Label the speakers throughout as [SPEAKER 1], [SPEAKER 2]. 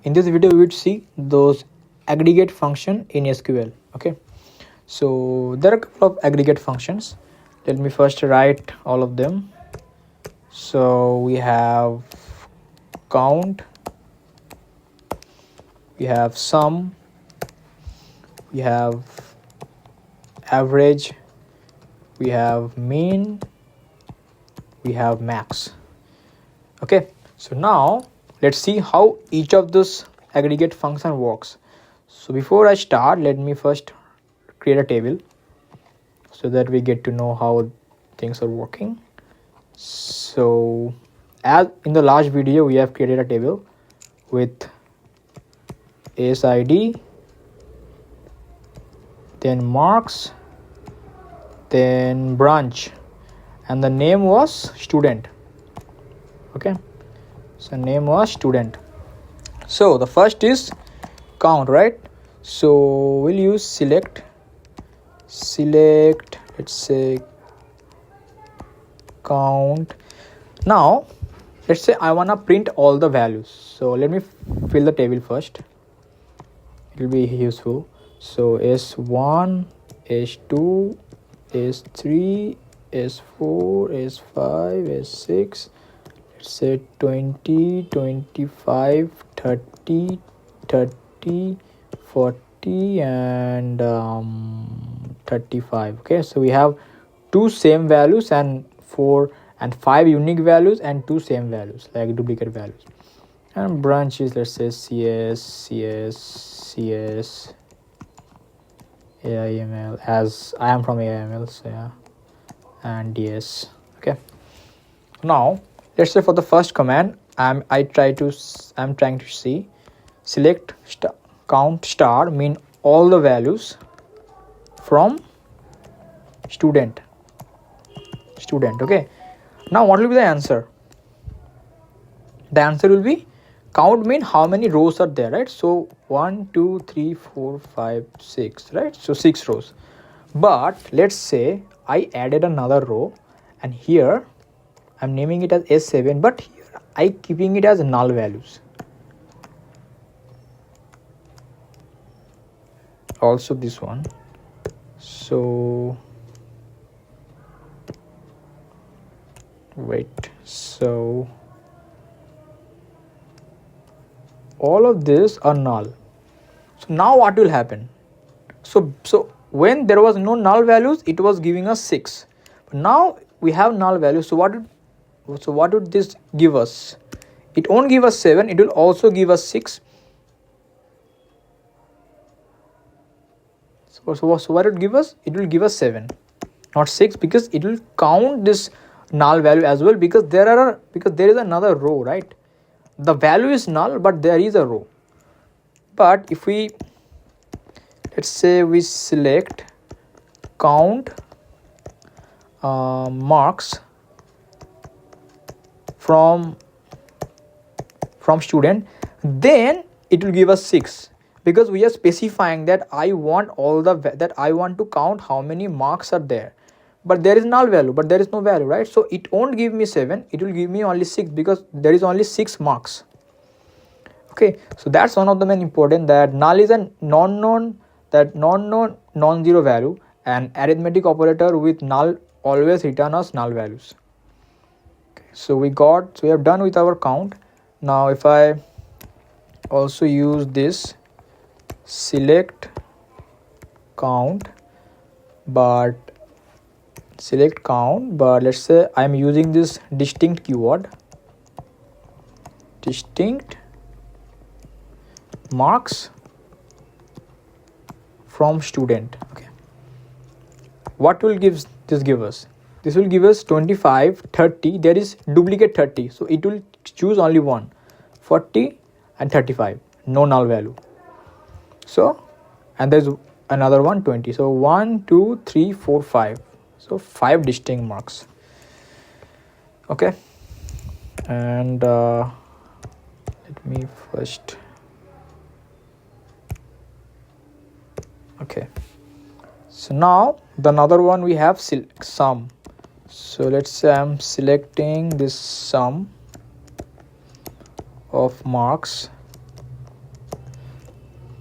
[SPEAKER 1] In this video we would see those aggregate function in SQL. Okay, so there are a couple of aggregate functions. Let me first write all of them. So we have count, we have sum, we have average, we have mean, we have max. Okay, so now let's see how each of those aggregate function works. So before I start, let me first create a table so that we get to know how things are working. So as in the last video, we have created a table with SID, then marks, then branch, and the name was student. Okay, so name was student. So the first is count, right? So we'll use select, let's say count. Now let's say I want to print all the values, so let me fill the table first. It will be useful. So S1, S2, S3, S4, S5, S6, let's say 20, 25, 30, 30, 40, and 35. Okay, so we have two same values and 4 and 5 unique values and two same values like duplicate values. And branches, let's say CS, AIML, as I am from AIML, so yeah, and DS. Okay, now let's say for the first command, I'm trying to see select count star mean all the values from student. Okay, now what will be the answer? The answer will be count mean how many rows are there, right? So 1, 2, 3, 4, 5, 6, right? So 6 rows. But let's say I added another row and here I'm naming it as S7, but here I keeping it as null values. Also this one. So wait, so all of this are null. So now what will happen? So when there was no null values, it was giving us 6. But now we have null values. So what would this give us? It won't give us 7. It will also give us 6. So what it will give us? It will give us 7, not 6, because it will count this null value as well, because there is another row, right? The value is null, but there is a row. But if we, let's say we select count marks from student, then it will give us 6, because we are specifying that I want to count how many marks are there. But there is null value, but there is no value, right? So it won't give me 7, it will give me only 6, because there is only 6 marks. Okay, so that's one of the main important, that null is a non-zero value, and arithmetic operator with null always return us null values. Okay, so we have done with our count. Now if I also use this select count, but let's say I'm using this distinct keyword, distinct marks from student. Okay, what will give us? This will give us 25, 30. There is duplicate 30, so it will choose only one, 40 and 35, no null value. So, and there's another one, 20. So 1, 2, 3, 4, 5. So 5 distinct marks. Okay, and let me first. Okay, so now the another one we have sum. So let's say I'm selecting this sum of marks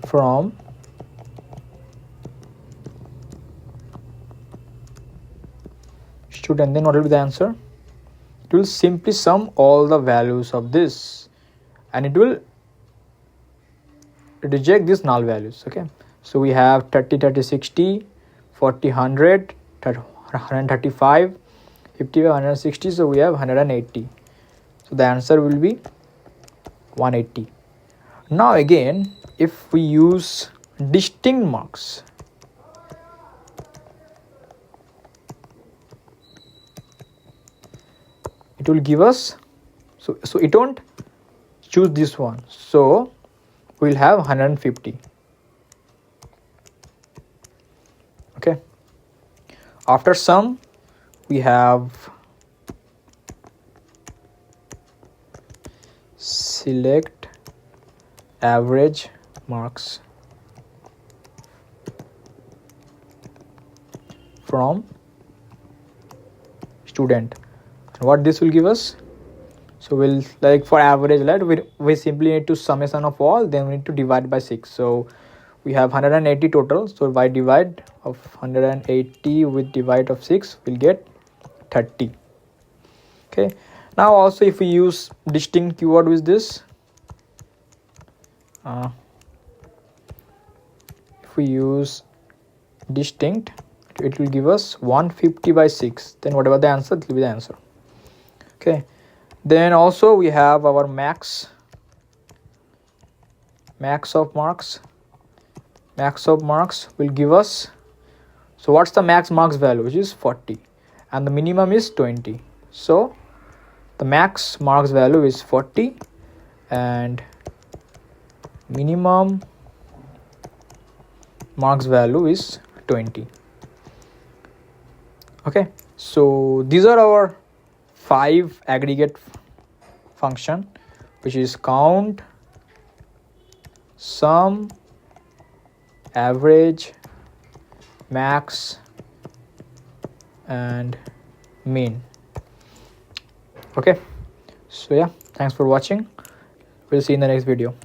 [SPEAKER 1] from student, then what will be the answer? It will simply sum all the values of this and it will reject these null values. Okay, so we have 30, 30, 60, 40, 100, 135, 50, 160, so we have 180. So the answer will be 180. Now again, if we use distinct marks, it will give us, so it won't choose this one, so we'll have 150. Okay, after sum we have select average marks from student, and what this will give us, so we'll, like for average, right, we simply need to summation of all, then we need to divide by 6. So we have 180 total, so by divide of 180 with divide of 6 we'll get 30. Okay, now also if we use distinct keyword with this, if we use distinct, it will give us 150 by 6, then whatever the answer, it will be the answer. Okay, then also we have our max of marks. Max of marks will give us, so what's the max marks value, which is 40, and the minimum is 20. So the max marks value is 40 and minimum marks value is 20. Okay, so these are our 5 aggregate function, which is count, sum, average, max, and mean. Okay, so yeah, thanks for watching. We'll see you in the next video.